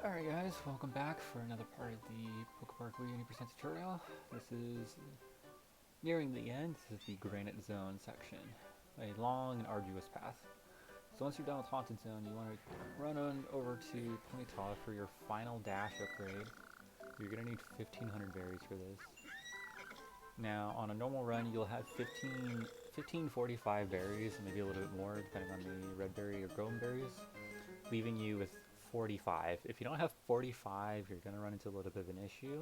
Alright guys, welcome back for another part of the PokéPark Wii 80% tutorial. This is nearing the end. This is the Granite Zone section. A long and arduous path. So once you're done with Haunted Zone, you want to run on over to Ponyta for your final dash upgrade. You're going to need 1500 berries for this. Now, on a normal run, you'll have 1545 berries, maybe a little bit more, depending on the red berry or golden berries, leaving you with 45. If you don't have 45, you're going to run into a little bit of an issue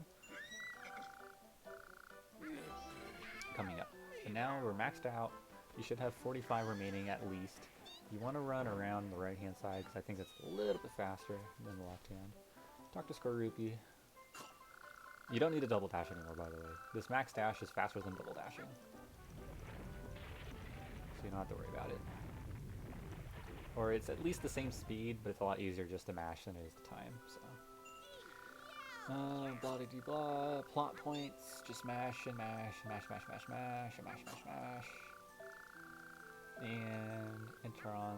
coming up. But now we're maxed out. You should have 45 remaining at least. You want to run around the right hand side because I think that's a little bit faster than the left hand. Talk to Skorupi. You don't need a double dash anymore, by the way. This max dash is faster than double dashing, so you don't have to worry about it. Or it's at least the same speed, but it's a lot easier just to mash than it is to time, so. Blah de blah, plot points, just mash and mash, mash, mash, mash, mash, and mash, mash, mash. And enter on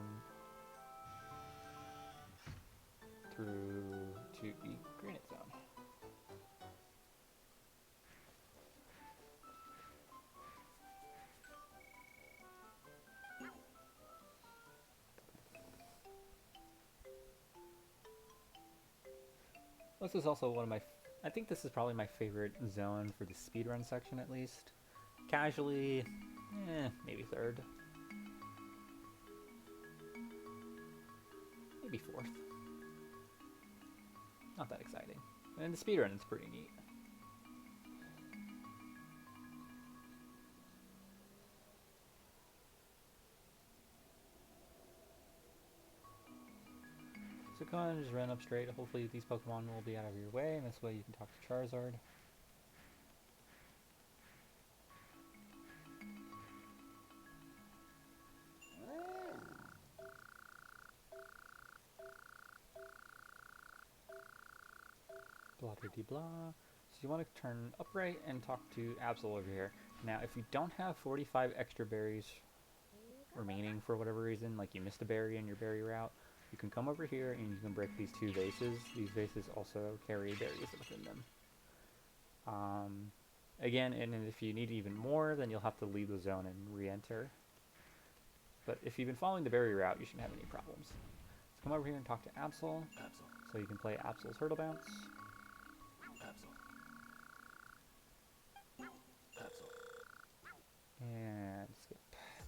through to the Granite Zone. This is also one of my, I think this is probably my favorite zone for the speedrun section at least. Casually, maybe third. Maybe fourth. Not that exciting. And the speedrun is pretty neat. So go on and just run up straight. Hopefully these Pokemon will be out of your way, and this way you can talk to Charizard. Blah blah blah. So you want to turn upright and talk to Absol over here. Now if you don't have 45 extra berries remaining for whatever reason, like you missed a berry in your berry route, you can come over here and you can break these two vases. These vases also carry berries within them. Again, and if you need even more, then you'll have to leave the zone and re-enter. But if you've been following the berry route, you shouldn't have any problems. So come over here and talk to Absol. So you can play Absol's Hurdle Bounce. And skip.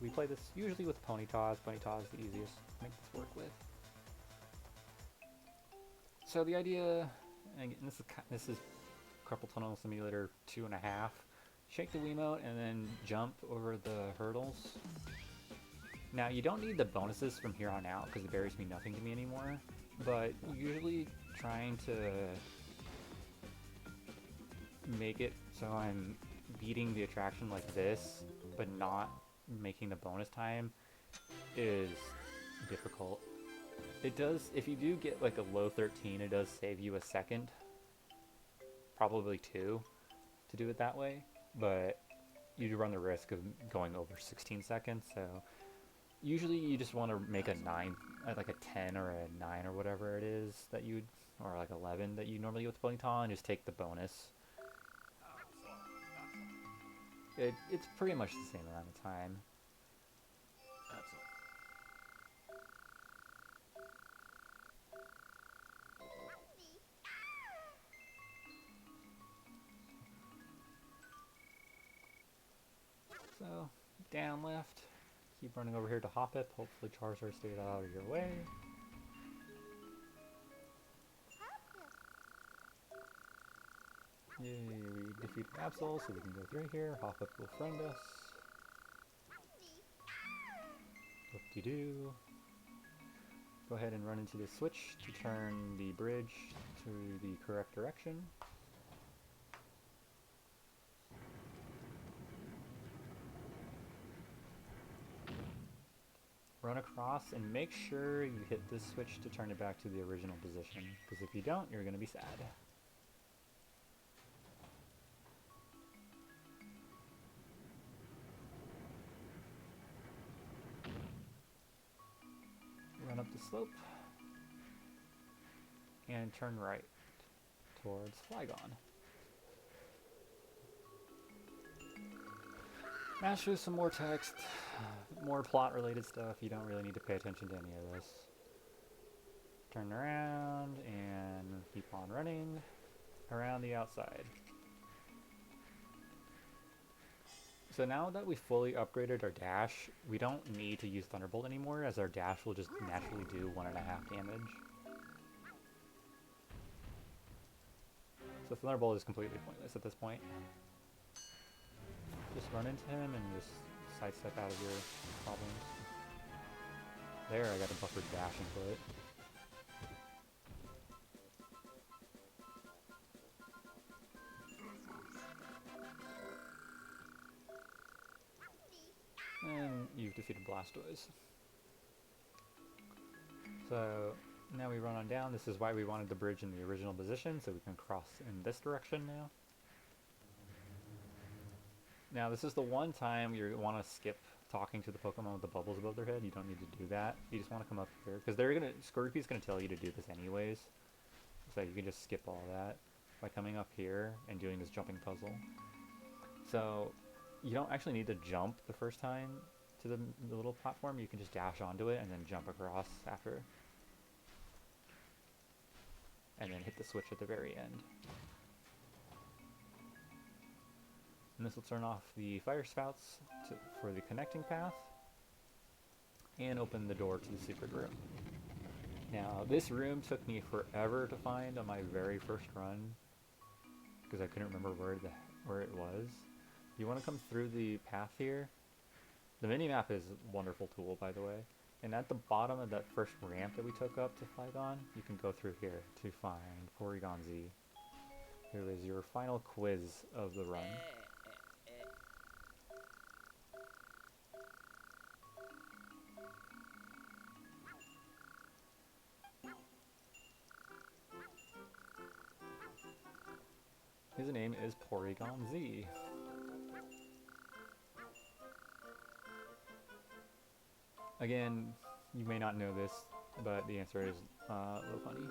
We play this usually with Ponyta. Ponyta is the easiest to make this work with. So the idea, and this is Carpal Tunnel Simulator 2.5. Shake the Wiimote and then jump over the hurdles. Now you don't need the bonuses from here on out because the berries mean nothing to me anymore. But usually trying to make it so I'm beating the attraction like this, but not making the bonus time is difficult. It does, if you do get like a low 13, it does save you a second, probably 2, to do it that way, but you do run the risk of going over 16 seconds, so usually you just want to make a 9, like a 10 or a 9 or whatever it is that you, or like 11 that you normally get with Ponyta, and just take the bonus. It's pretty much the same amount of time. So, down left, keep running over here to Hoppip. Hopefully Charizard stays out of your way. Yay, we defeated Absol, so we can go through here. Hoppip will friend us. Whoop-de-doo. Go ahead and run into the switch to turn the bridge to the correct direction. Run across and make sure you hit this switch to turn it back to the original position, because if you don't, you're going to be sad. Run up the slope. and turn right towards Flygon. Mash through some more text, more plot related stuff. You don't really need to pay attention to any of this. Turn around and keep on running around the outside. So now that we fully upgraded our dash, we don't need to use Thunderbolt anymore, as our dash will just naturally do 1.5 damage. So Thunderbolt is completely pointless at this point. Just run into him and just sidestep out of your problems. There, I got a buffered dash input. And you've defeated Blastoise. So now we run on down. This is why we wanted the bridge in the original position, so we can cross in this direction now. Now this is the one time you want to skip talking to the Pokemon with the bubbles above their head. You don't need to do that. You just want to come up here, because Scorpion's gonna tell you to do this anyways. So you can just skip all that by coming up here and doing this jumping puzzle. So you don't actually need to jump the first time to the little platform. You can just dash onto it and then jump across after. And then hit the switch at the very end. And this will turn off the fire spouts for the connecting path and open the door to the secret room. Now, this room took me forever to find on my very first run because I couldn't remember where it was. You want to come through the path here. The minimap is a wonderful tool, by the way. And at the bottom of that first ramp that we took up to Flygon, you can go through here to find Porygon Z, who is your final quiz of the run. His name is Porygon Z. Again, you may not know this, but the answer is Lopunny.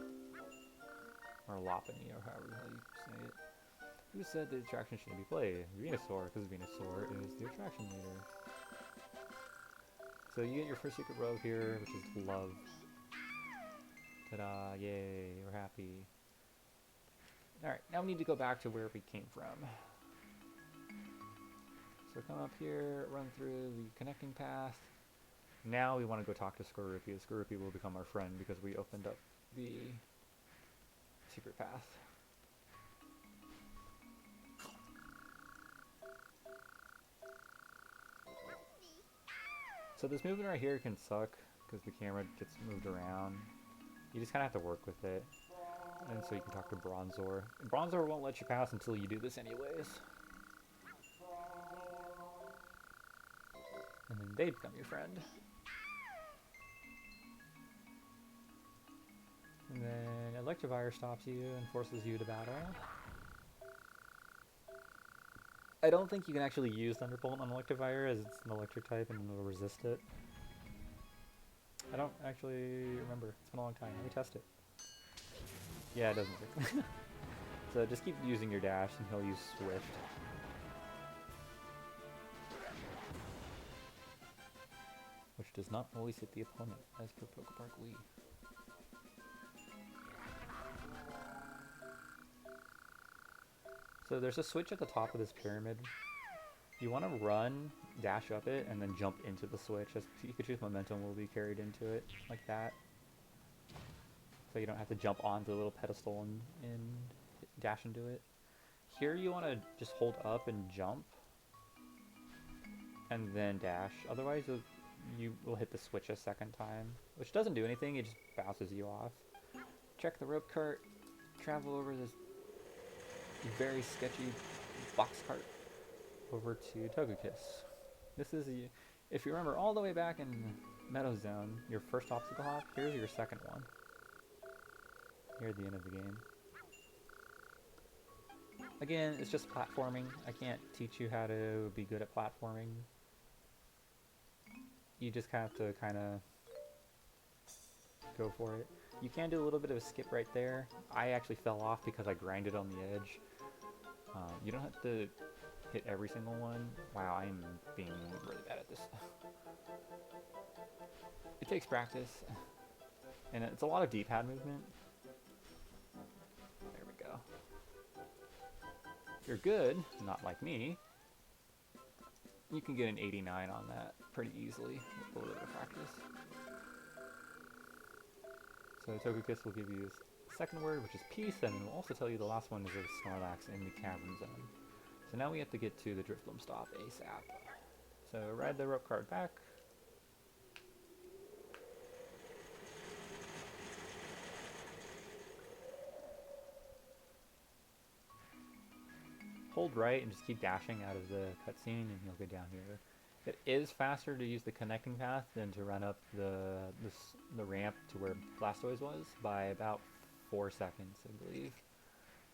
Or Lopunny, or however the hell you say it. Who said the attraction shouldn't be played? Venusaur, because Venusaur is the attraction leader. So you get your first secret robe here, which is love. Ta-da, yay, we're happy. Alright, now we need to go back to where we came from. So come up here, run through the connecting path. Now we want to go talk to Skorupi. Skorupi will become our friend because we opened up the secret path. So this movement right here can suck because the camera gets moved around. You just kind of have to work with it. And so you can talk to Bronzor. And Bronzor won't let you pass until you do this anyways. And then they become your friend. And then Electivire stops you and forces you to battle. I don't think you can actually use Thunderbolt on Electivire as it's an electric type and it'll resist it. I don't actually remember. It's been a long time. Let me test it. Yeah, it doesn't work. So just keep using your dash and he'll use Swift. Which does not always hit the opponent, as per PokéPark Wii. So there's a switch at the top of this pyramid. You want to run, dash up it, and then jump into the switch, as Pikachu's momentum will be carried into it, like that. So you don't have to jump onto the little pedestal and dash into it. Here you want to just hold up and jump, and then dash. Otherwise you will hit the switch a second time, which doesn't do anything, it just bounces you off. Check the rope cart, travel over this very sketchy box cart over to Togekiss. This is, if you remember all the way back in Meadow Zone, your first obstacle hop, here's your second one. Here at the end of the game. Again, it's just platforming. I can't teach you how to be good at platforming. You just have to kind of go for it. You can do a little bit of a skip right there. I actually fell off because I grinded on the edge. You don't have to hit every single one. Wow, I'm being really bad at this. It takes practice. And it's a lot of D-pad movement. There we go. If you're good, not like me, you can get an 89 on that pretty easily with a little bit of practice. So Togekiss will give you the second word, which is peace, and it will also tell you the last one is a Snorlax in the cavern zone. So now we have to get to the Drifloon stop ASAP. So ride the rope card back. Hold right and just keep dashing out of the cutscene and you'll get down here. It is faster to use the connecting path than to run up the ramp to where Blastoise was by about 4 seconds, I believe.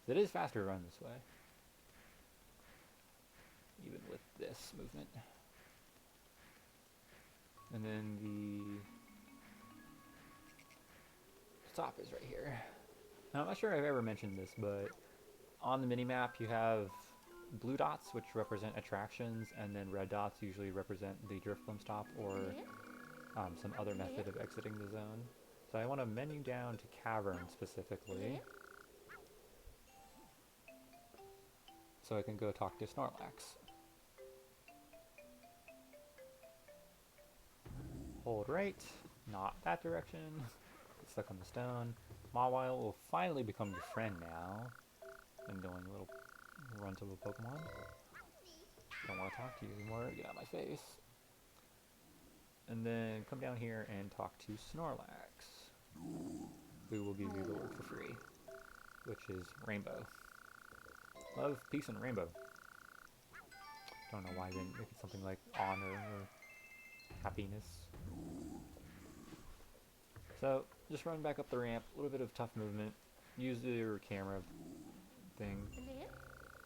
So it is faster to run this way. Even with this movement. And then the stop is right here. Now, I'm not sure I've ever mentioned this, but on the minimap you have blue dots, which represent attractions, and then red dots usually represent the Drifloon stop or some other method of exiting the zone. So I want to menu down to Cavern specifically, so I can go talk to Snorlax. Hold right, not that direction. Get stuck on the stone. Mawile will finally become your friend now. I'm doing a little run to a Pokemon. Don't want to talk to you anymore. Get out of my face. And then come down here and talk to Snorlax, who will give you the word for free, which is rainbow. Love, peace, and rainbow. Don't know why they didn't make it something like honor or happiness. So just run back up the ramp. A little bit of tough movement. Use your camera thing.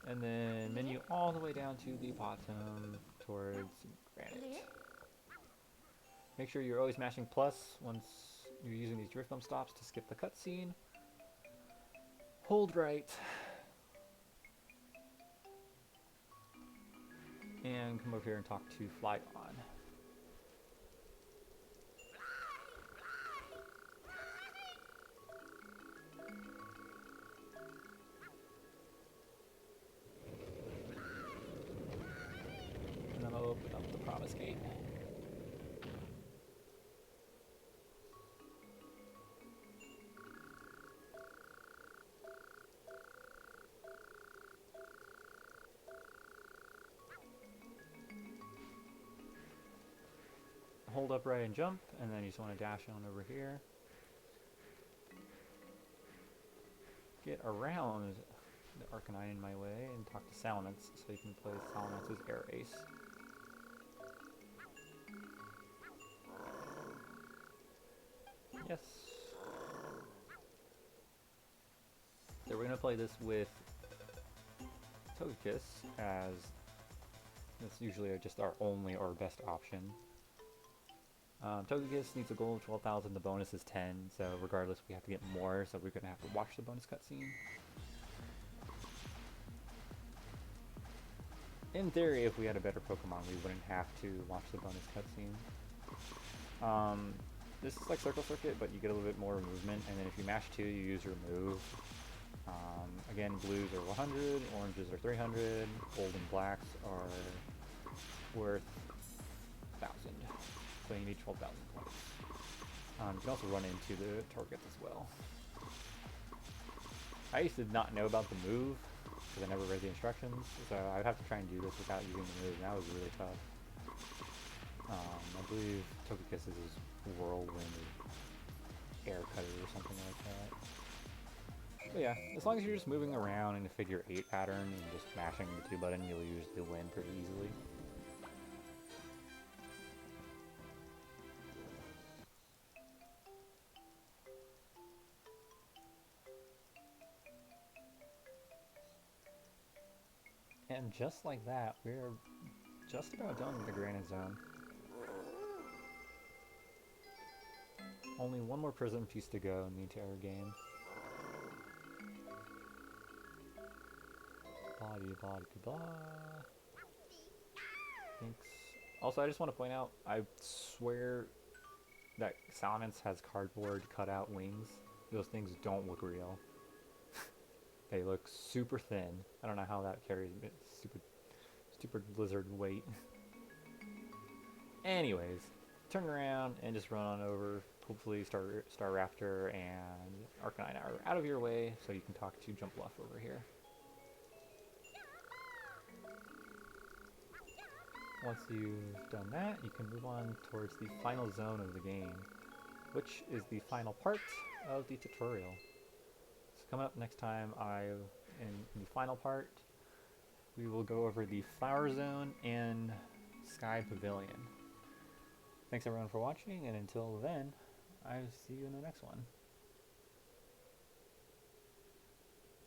And then menu all the way down to the bottom towards Granite. Make sure you're always mashing plus once you're using these Drifloon stops to skip the cutscene. Hold right. And come over here and talk to Flygon. And then I'll open up the Promise Gate. Hold up right and jump, and then you just want to dash on over here. Get around the Arcanine in my way and talk to Salamence so you can play Salamence's Air Ace. Yes. So we're going to play this with Togekiss, as that's usually just our only or best option. Togekiss needs a goal of 12,000, the bonus is 10, so regardless we have to get more, so we're going to have to watch the bonus cutscene. In theory, if we had a better Pokemon, we wouldn't have to watch the bonus cutscene. This is like Circle Circuit, but you get a little bit more movement, and then if you mash 2, you use your move. Again, blues are 100, oranges are 300, gold and blacks are worth 1,000. So you need 12,000 points. You can also run into the targets as well. I used to not know about the move, because I never read the instructions, so I would have to try and do this without using the move, and that was really tough. I believe Togekiss is Whirlwind or Air Cutter or something like that. But yeah, as long as you're just moving around in a figure 8 pattern and just mashing the 2 button, you'll usually win pretty easily. And just like that, we're just about done with the Granite Zone. Only one more prism piece to go in the entire game. Blah, blah, blah. Thanks. Also, I just want to point out, I swear that Salamence has cardboard cutout wings. Those things don't look real. They look super thin. I don't know how that carries stupid lizard weight. Anyways, turn around and just run on over. Hopefully Star Raptor and Arcanine are out of your way so you can talk to Jump Bluff over here. Once you've done that, you can move on towards the final zone of the game, which is the final part of the tutorial. So coming up next time, in the final part, we will go over the Flower Zone and Sky Pavilion. Thanks everyone for watching, and until then, I'll see you in the next one.